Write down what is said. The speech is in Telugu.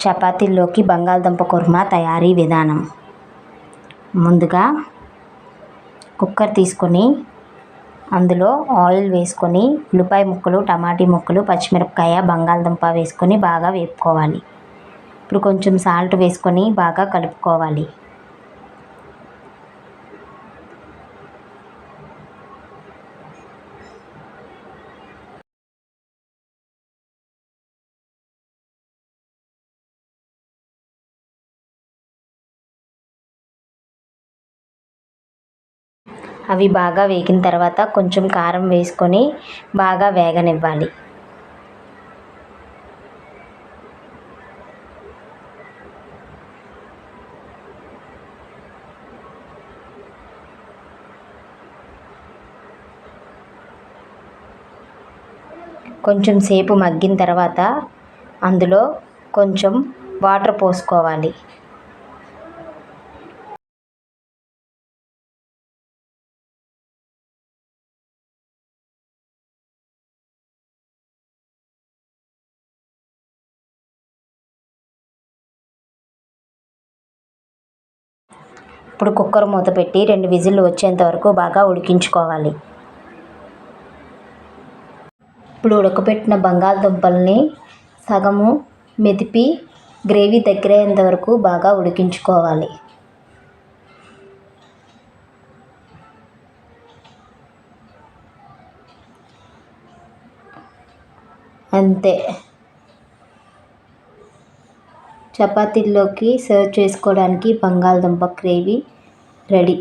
చపాతీల్లోకి బంగాళదుంప కుర్మా తయారీ విధానం. ముందుగా కుక్కర్ తీసుకొని అందులో ఆయిల్ వేసుకొని ఉల్లిపాయ ముక్కలు, టమాటీ ముక్కలు, పచ్చిమిరపకాయ, బంగాళదుంప వేసుకొని బాగా వేపుకోవాలి. ఇప్పుడు కొంచెం సాల్ట్ వేసుకొని బాగా కలుపుకోవాలి. అవి బాగా వేగిన తర్వాత కొంచెం కారం వేసుకొని బాగా వేగనివ్వాలి. కొంచెం సేపు మగ్గిన తర్వాత అందులో కొంచెం వాటర్ పోసుకోవాలి. ఇప్పుడు కుక్కర్ మూత పెట్టి 2 విజిల్లు వచ్చేంత వరకు బాగా ఉడికించుకోవాలి. ఇప్పుడు ఉడకబెట్టిన బంగాళదుంపల్ని సగము మెదిపి గ్రేవీ దగ్గరయ్యేంత వరకు బాగా ఉడికించుకోవాలి. అంతే, చపాతీల్లోకి సర్వ్ చేసుకోవడానికి బంగాళదుంప గ్రేవీ రెడీ.